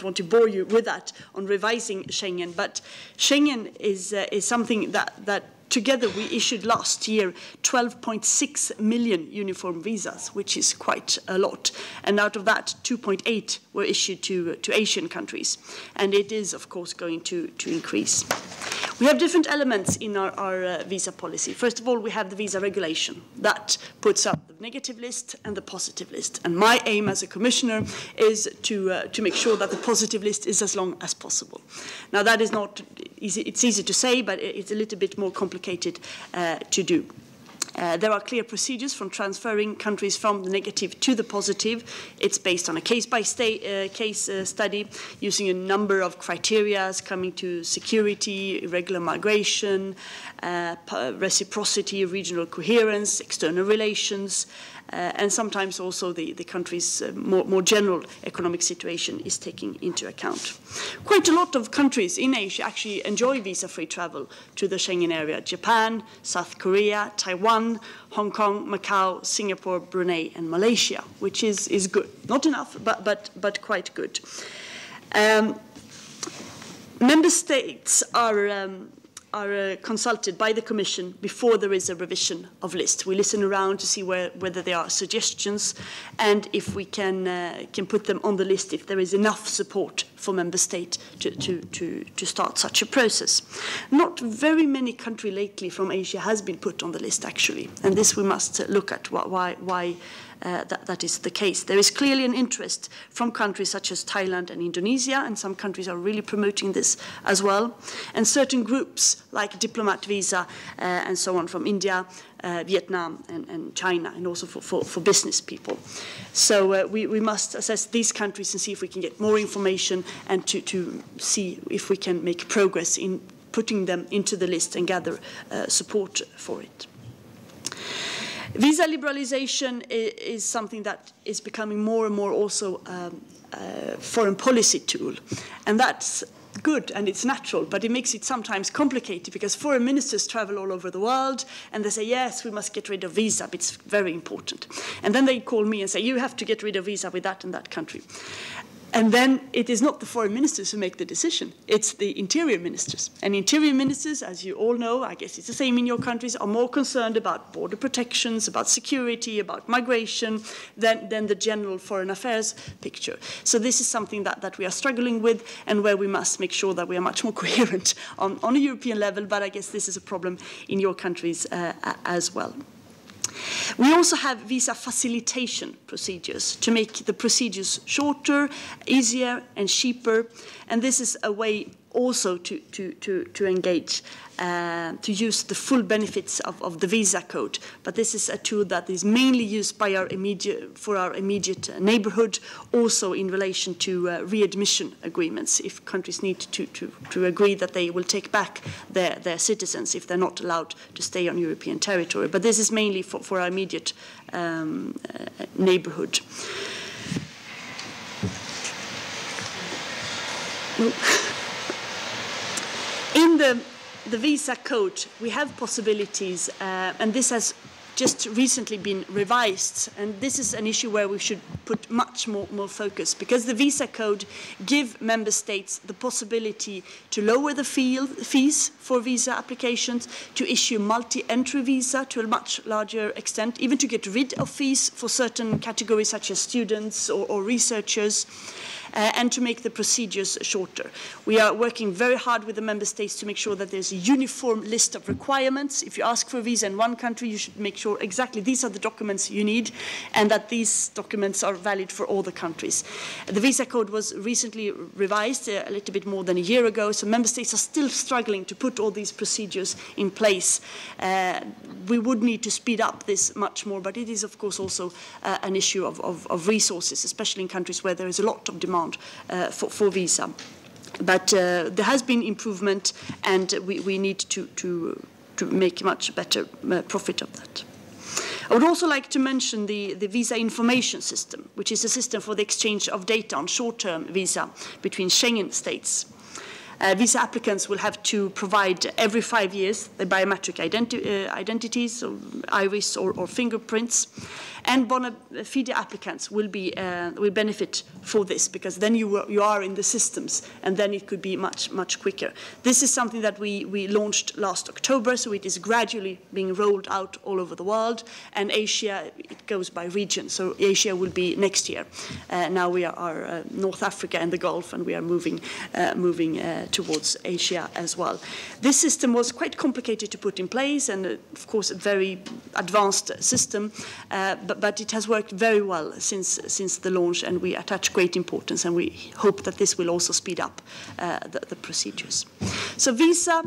want to bore you with that, on revising Schengen. But Schengen is something that together we issued last year 12.6 million uniform visas, which is quite a lot. And out of that, 2.8 were issued to Asian countries. And it is, of course, going to increase. We have different elements in our visa policy. First of all, we have the visa regulation that puts up the negative list and the positive list. And my aim as a commissioner is to make sure that the positive list is as long as possible. Now, that is not easy. It's easy to say, but it's a little bit more complicated to do. There are clear procedures from transferring countries from the negative to the positive. It's based on a case-by-case study using a number of criteria coming to security, irregular migration, reciprocity, regional coherence, external relations, and sometimes also the country's more general economic situation is taken into account. Quite a lot of countries in Asia actually enjoy visa-free travel to the Schengen area: Japan, South Korea, Taiwan, Hong Kong, Macau, Singapore, Brunei, and Malaysia, which is good. Not enough, but quite good. Member states are consulted by the Commission before there is a revision of list. We listen around to see whether there are suggestions and if we can put them on the list if there is enough support for Member State to start such a process. Not very many countries lately from Asia has been put on the list, actually, and this we must look at why that is the case. There is clearly an interest from countries such as Thailand and Indonesia, and some countries are really promoting this as well. And certain groups like diplomat visa and so on from India, Vietnam and China, and also for business people. So we must assess these countries and see if we can get more information and to see if we can make progress in putting them into the list and gather support for it. Visa liberalization is something that is becoming more and more also a foreign policy tool. And that's good and it's natural, but it makes it sometimes complicated because foreign ministers travel all over the world and they say, yes, we must get rid of visa, but it's very important. And then they call me and say, you have to get rid of visa with that and that country. And then it is not the foreign ministers who make the decision, it's the interior ministers. And interior ministers, as you all know, I guess it's the same in your countries, are more concerned about border protections, about security, about migration, than the general foreign affairs picture. So this is something that we are struggling with and where we must make sure that we are much more coherent on a European level, but I guess this is a problem in your countries as well. We also have visa facilitation procedures to make the procedures shorter, easier, and cheaper. And this is a way also to engage, to use the full benefits of the visa code. But this is a tool that is mainly used by our immediate neighborhood, also in relation to readmission agreements, if countries need to agree that they will take back their citizens if they're not allowed to stay on European territory. But this is mainly for our immediate neighborhood. In the visa code, we have possibilities, and this has just recently been revised, and this is an issue where we should put much more focus, because the visa code gives member states the possibility to lower the fees for visa applications, to issue multi-entry visa to a much larger extent, even to get rid of fees for certain categories such as students or researchers, and to make the procedures shorter. We are working very hard with the member states to make sure that there's a uniform list of requirements. If you ask for a visa in one country, you should make sure exactly these are the documents you need, and that these documents are valid for all the countries. The visa code was recently revised a little bit more than a year ago, so member states are still struggling to put all these procedures in place. We would need to speed up this much more, but it is of course also an issue of resources, especially in countries where there is a lot of demand for visa. But there has been improvement, and we need to make much better profit of that. I would also like to mention the visa information system, which is a system for the exchange of data on short-term visa between Schengen states. Visa applicants will have to provide every 5 years the biometric identities, so iris or fingerprints. And bona fide applicants will benefit for this, because then you are in the systems, and then it could be much quicker. This is something that we launched last October, so it is gradually being rolled out all over the world. And Asia, it goes by region, so Asia will be next year. Now we are North Africa and the Gulf, and we are moving towards Asia as well. This system was quite complicated to put in place, and of course a very advanced system. But it has worked very well since the launch, and we attach great importance, and we hope that this will also speed up the procedures. So visa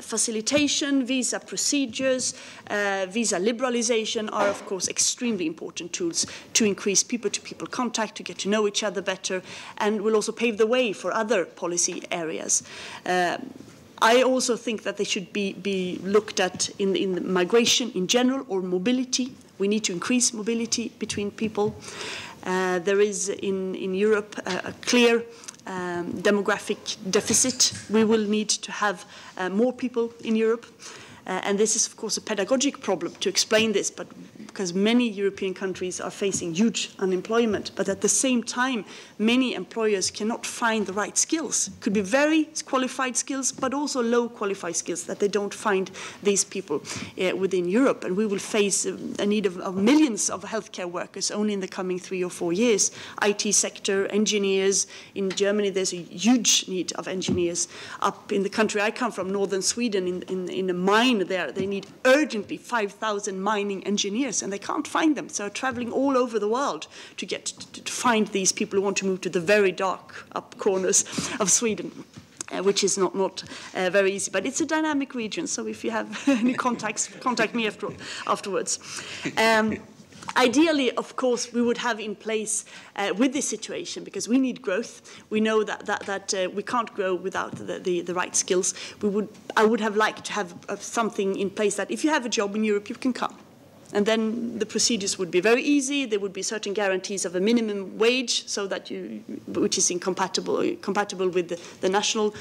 facilitation, visa procedures, visa liberalization are of course extremely important tools to increase people-to-people contact, to get to know each other better, and will also pave the way for other policy areas. I also think that they should be looked at in migration in general, or mobility. We need to increase mobility between people. There is in Europe a clear demographic deficit. We will need to have more people in Europe. And this is, of course, a pedagogic problem to explain this, but because many European countries are facing huge unemployment, but at the same time, many employers cannot find the right skills. Could be very qualified skills, but also low qualified skills that they don't find these people within Europe. And we will face a need of millions of healthcare workers only in the coming 3 or 4 years. IT sector, engineers. In Germany, there's a huge need of engineers. Up in the country I come from, northern Sweden, in a mine there, they need urgently 5,000 mining engineers, and they can't find them. So they're traveling all over the world to find these people who want to move to the very dark up corners of Sweden. Which is not very easy, but it's a dynamic region. So if you have any contacts, contact me afterwards. Ideally, of course, we would have in place with this situation, because we need growth. We know that we can't grow without the right skills. I would have liked to have something in place that if you have a job in Europe, you can come. And then the procedures would be very easy. There would be certain guarantees of a minimum wage, so that which is compatible with the national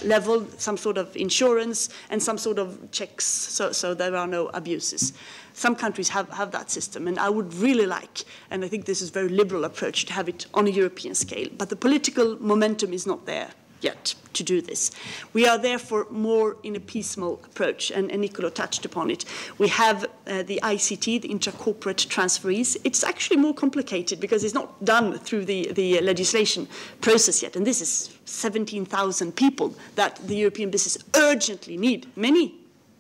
level, some sort of insurance, and some sort of checks, so there are no abuses. Some countries have that system, and I would really like, and I think this is a very liberal approach, to have it on a European scale. But the political momentum is not there yet to do this. We are therefore more in a piecemeal approach, and Niccolo touched upon it. We have the ICT, the intra-corporate transferees. It's actually more complicated because it's not done through the legislation process yet, and this is 17,000 people that the European business urgently need. Many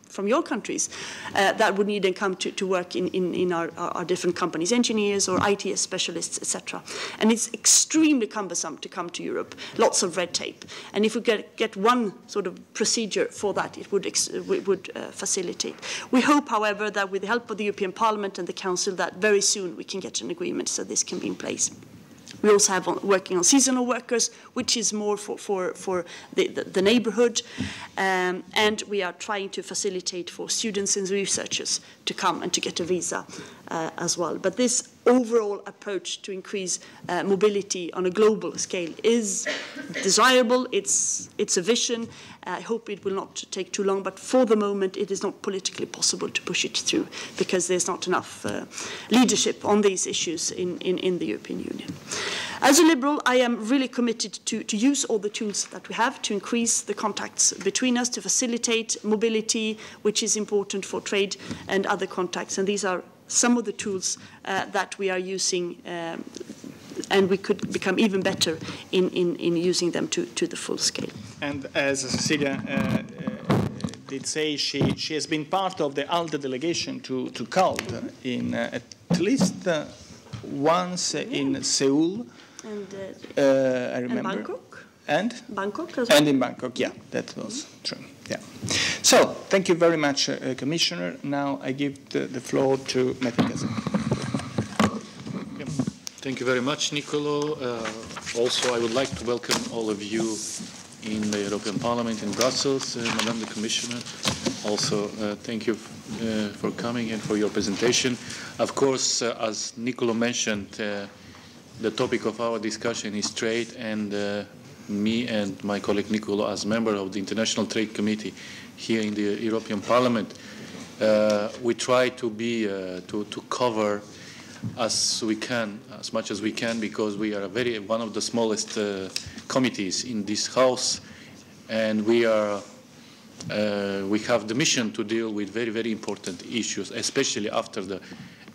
from your countries that would need and come to work in our different companies, engineers or IT specialists, etc. And it's extremely cumbersome to come to Europe, lots of red tape. And if we get one sort of procedure for that, it would facilitate. We hope, however, that with the help of the European Parliament and the Council, that very soon we can get an agreement so this can be in place. We also have working on seasonal workers, which is more for the neighborhood. And we are trying to facilitate for students and researchers to come and to get a visa as well. But this overall approach to increase mobility on a global scale is desirable. It's a vision. I hope it will not take too long, but for the moment it is not politically possible to push it through because there's not enough leadership on these issues in the European Union. As a Liberal, I am really committed to use all the tools that we have to increase the contacts between us, to facilitate mobility, which is important for trade and other contacts. And these are some of the tools that we are using, and we could become even better in using them to the full scale. And as Cecilia did say, she has been part of the ALDE delegation to CALD in at least once in Seoul. And, I remember. And Bangkok. And? Bangkok as well. And in Bangkok, yeah, that was true. Yeah. So, thank you very much, Commissioner. Now I give the floor to Mr. Thank you very much, Nicolo. Also, I would like to welcome all of you in the European Parliament in Brussels, Madam the Commissioner. Also, thank you for coming and for your presentation. Of course, as Nicolo mentioned, the topic of our discussion is trade, and me and my colleague Nicolo, as member of the International Trade Committee here in the European Parliament, we try to be to cover as we can, as much as we can, because we are one of the smallest committees in this House, and we have the mission to deal with very important issues, especially after the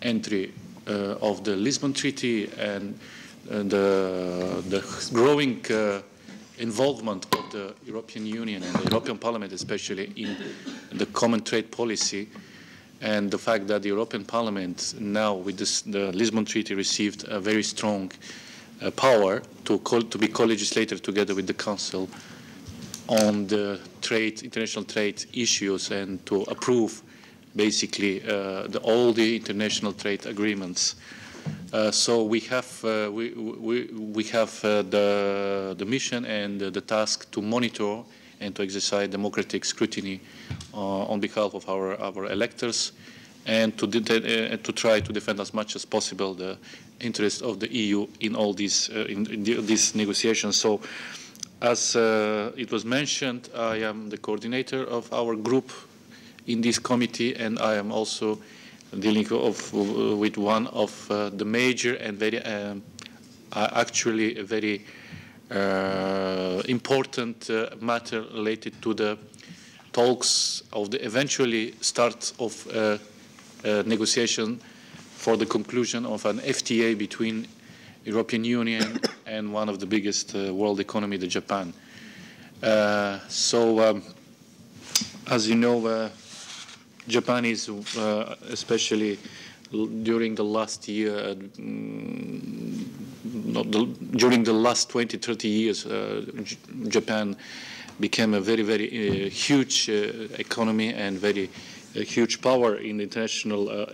entry of the Lisbon Treaty and the growing involvement of the European Union and the European Parliament, especially in the common trade policy, and the fact that the European Parliament now, with the Lisbon Treaty, received a very strong power to be co-legislator together with the Council on the international trade issues, and to approve basically all the international trade agreements. So we have the mission and the task to monitor and to exercise democratic scrutiny on behalf of our electors, and to try to defend as much as possible the interests of the EU in all these these negotiations. So, as it was mentioned, I am the coordinator of our group in this committee, and I am also dealing with one of the major and actually a very important matter related to the talks of the eventually start of negotiation for the conclusion of an FTA between European Union and one of the biggest world economy, the Japan. As you know, Japan is, especially during the last year, during the last 20, 30 years, Japan became a very huge economy and very huge power in the international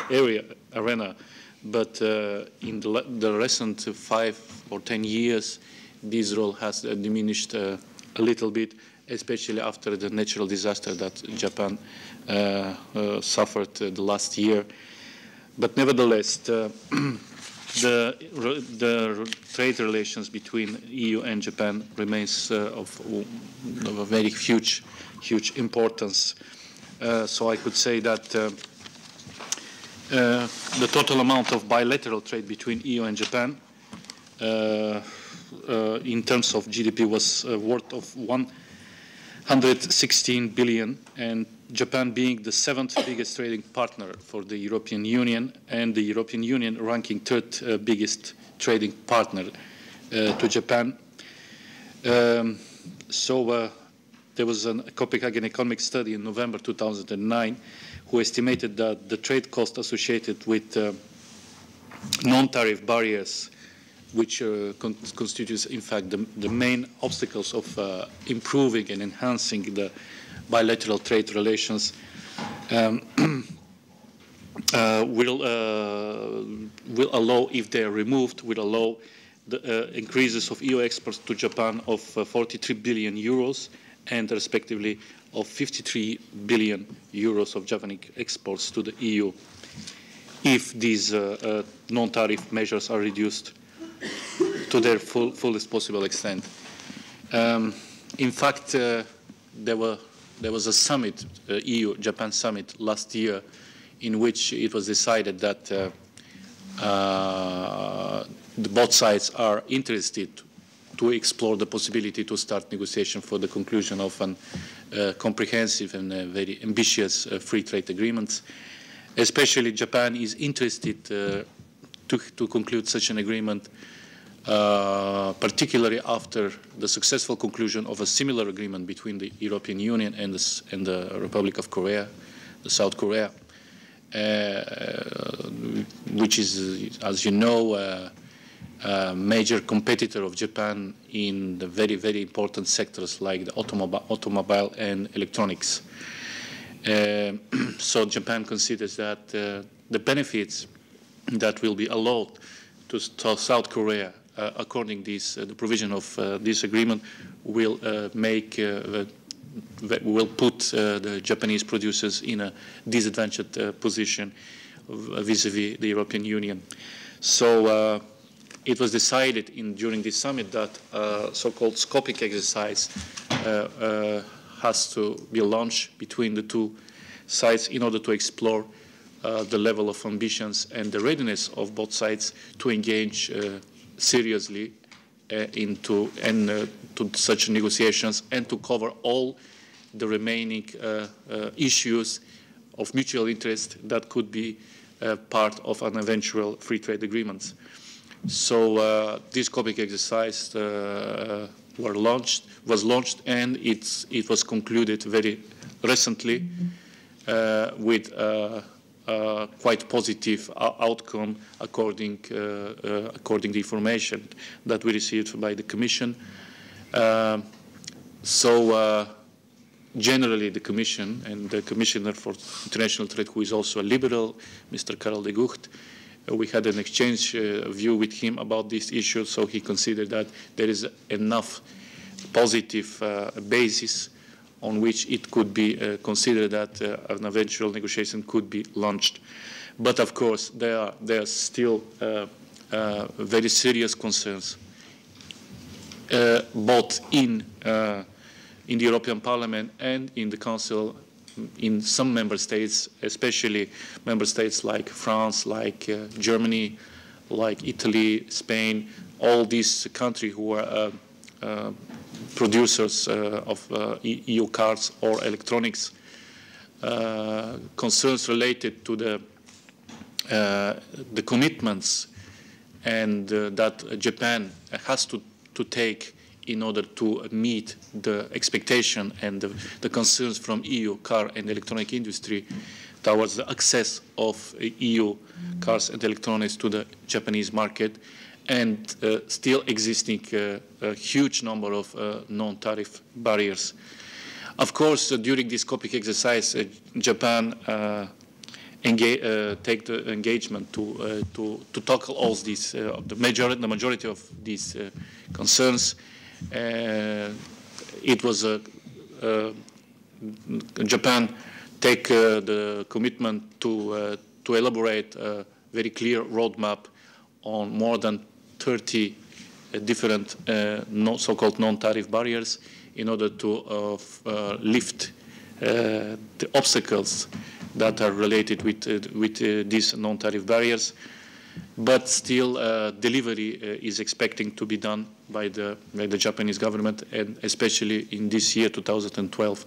arena. But in the recent 5 or 10 years, this role has diminished a little bit, especially after the natural disaster that Japan suffered the last year. But nevertheless, the trade relations between EU and Japan remains of a very huge importance. So I could say that the total amount of bilateral trade between EU and Japan in terms of GDP was worth of 116 billion, and Japan being the 7th biggest trading partner for the European Union, and the European Union ranking 3rd biggest trading partner to Japan. There was a Copenhagen economic study in November 2009 who estimated that the trade cost associated with non-tariff barriers, which constitutes, in fact, the main obstacles of improving and enhancing the bilateral trade relations, will allow, if they are removed, will allow the increases of EU exports to Japan of 43 billion euros and respectively of 53 billion euros of Japanese exports to the EU. if these non-tariff measures are reduced to their fullest possible extent. In fact, there was a summit, EU-Japan summit last year, in which it was decided that both sides are interested to explore the possibility to start negotiation for the conclusion of a comprehensive and very ambitious free trade agreements. Especially Japan is interested to conclude such an agreement, particularly after the successful conclusion of a similar agreement between the European Union and the Republic of Korea, South Korea, which is, as you know, a major competitor of Japan in the very, very important sectors like the automobile and electronics. So Japan considers that the benefits that will be allowed to South Korea, according to the provision of this agreement, will will put the Japanese producers in a disadvantaged position vis-à-vis the European Union. So it was decided during this summit that so-called scoping exercise has to be launched between the two sides in order to explore the level of ambitions and the readiness of both sides to engage seriously into such negotiations and to cover all the remaining issues of mutual interest that could be part of an eventual free trade agreement. So this scoping exercise was launched, and it was concluded very recently with quite positive outcome according to information that we received by the Commission. Generally, the Commission and the Commissioner for International Trade, who is also a liberal, Mr. Karel de Gucht, we had an exchange view with him about this issue, so he considered that there is enough positive basis on which it could be considered that an eventual negotiation could be launched. But of course, there are still very serious concerns, both in the European Parliament and in the Council, in some member states, especially member states like France, like Germany, like Italy, Spain, all these countries who are producers of EU cards or electronics. Concerns related to the commitments and that Japan has to take in order to meet the expectation and the concerns from EU car and electronic industry towards the access of EU cars and electronics to the Japanese market, and still existing a huge number of non-tariff barriers. Of course, during this scoping exercise, Japan take the engagement to tackle all these, the majority of these concerns. It was Japan take the commitment to elaborate a very clear roadmap on more than 30 different so-called non-tariff barriers in order to lift the obstacles that are related with these non-tariff barriers. But still, delivery is expecting to be done by the Japanese government, and especially in this year, 2012.